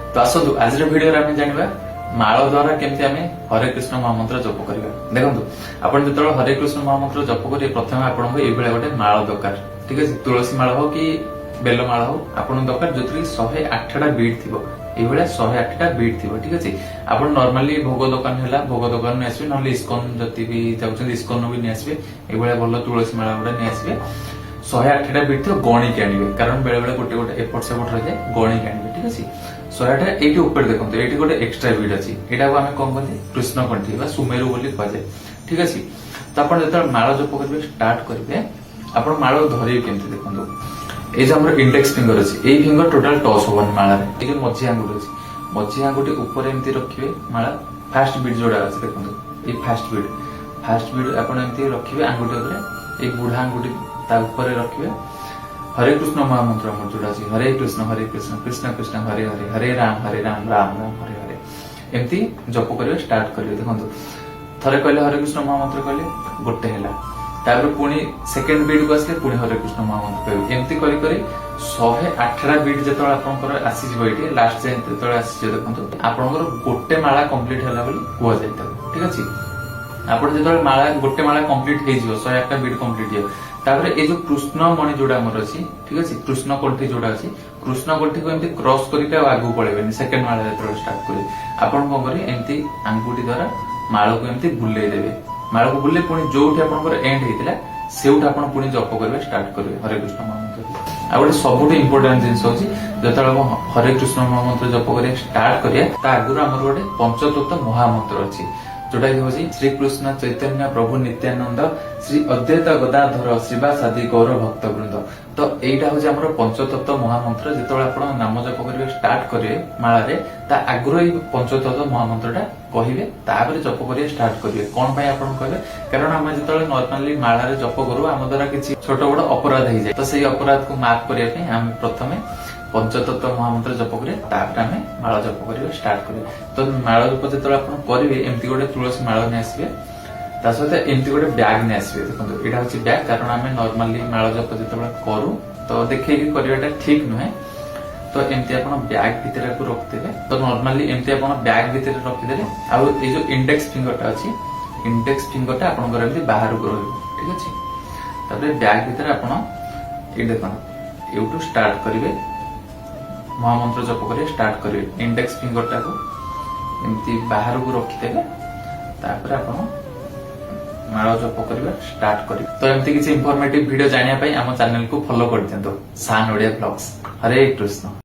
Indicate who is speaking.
Speaker 1: तो आसतु आज भिडियो आम जाना माल द्वारा केमती आम हरे कृष्ण महामंत्र जप करवा। देखो आप जो हरे कृष्ण महामंत्र जप करेंगे प्रथम आपको ये गोटे माल दरकार। ठीक है, तुलसी माल हो कि बेल माल हो आपन दरकार जो 108टा बीट थी ये 108टा बीट थी। ठीक अच्छे, आप नॉर्मली भोग दुकान है भोग दुकान में आसवे ना इस्कन जति भी जाऊँ इस्कन भी नहीं आसवे ये भल तुलसी माला गुड़ा नहीं आसवे 108टा बीट थी गणिक आने कारण बेले बेले गोटे गोटे एपट सेपट रही जाए गणिक आने। ठीक अच्छे, 108टा ये ऊपर देखो ये गोटे एक्सट्रा बीट अच्छी यहाँ आम कौन कहते कृष्ण कंठी सुमेरु बोली कहुए। ठीक अच्छे, तो आप जो माल जप करेंगे स्टार्ट करेंगे आप माल धरिए केमती देखो ये जो हमारे इंडेक्स फिंगर अच्छी ये फिंगर टोटाल टच होवन मालार ये मझी आंगुठी अच्छी मझी आंगुठी ऊपर एमती रखिए माला फास्ट बीट जोड़ा अच्छे देखो ये फास्ट बीट आप रखिए आंगुठी उपर ये बुढ़ा आंगुठी ऊपर रखिए हरे कृष्ण महामंत्र अमर जोड़ा अच्छी हरे कृष्ण कृष्ण कृष्ण हरे हरे हरे राम राम राम हरे हरे एमती जप करेंगे स्टार्ट करेंगे। देखो थरे कहले हरे कृष्ण महामंत्र कहले गोटे है पुणी सेकेंड बीट को आसले पुणी हरे कृष्ण महामंत्र कहते एमती करी 108टा बीट जो आसीजे लास्ट जाए जो आसी देखो आपंकर गोटे माला कम्प्लीट है कहुई। ठीक अच्छे, आप जो माला गोटे माला कम्प्लीट हो 108टा बीट कम्प्लीट हो ये जो कृष्ण मणि जोड़ा आमर अच्छी। ठीक अच्छे, कृष्ण कंठी जोड़ा अच्छी कृष्ण कंठी को एमती क्रॉस करके आगू पड़ेबे सेकेंड माला जो स्टार्ट करेंगे आपन कौन करेंगे एमती आंगुठी द्वारा माला को एमती बुले देवे माला को बुले पुणी जो एंड होता से पुणी जप करेंगे स्टार्ट करेंगे हरे कृष्ण महामंत्र। आ गए सब इम्पोर्टाट जिन जो हरे कृष्ण महामंत्र जप कर स्टार्ट करिया आगुरी आम गोटे पंचतत्व महामंत्र अच्छी जोटा कि हूँ श्री कृष्ण चैतन्य प्रभु नित्यानंद श्री अद्वैत गदाधर श्रीवासादि गौर भक्त वृंद। तो यहाँ हूँ आम पंचतत्व महामंत्र जो आप नाम जप करेंगे स्टार्ट करेंगे माला आगुरी ये पंचतत्व महामंत्रटा कहे तापर जप करिए स्टार्ट करेंगे कौन कहे कारण आम जो नॉर्मली माला जप करूँ आम द्वारा किसी छोट बड़ अपराध हो जाए तो सही अपराध को माफ करने आम प्रथम पंचतत्व महामंत्र जप करें आम माला जप करेंगे स्टार्ट करेंगे। तो माला जप जो आप करेंगे एमती गोटे तुलसी माला नहीं आसवे सहित एमती गोटे बैग नहीं आसवे। देखो यहाँ हूँ बैग कारण आम नॉर्मली माला जप जो करूँ तो देखे करवाटा ठीक नुहे तो एमती आप बैग भितर रखिदे तो नॉर्मली एमती आप बैग भितर रखिदे आ जो इंडेक्स फिंगरटा अच्छी इंडेक्स फिंगरटा आपंकर बाहर को रही। ठीक अच्छे, बैग भितर आप ये देखो यूट्यूब स्टार्ट करेंगे महामंत्र जप करेंगे स्टार्ट करेंगे इंडेक्स फिंगरटा को एमती बाहर को रखिदे तापर आप माला जप करेंगे स्टार्ट करेंगे। तो एमती किसी इनफॉर्मेटिव वीडियो जानिया आम चैनल को फॉलो कर दिंतु सान ओडिया ब्लॉग्स। हरे कृष्ण।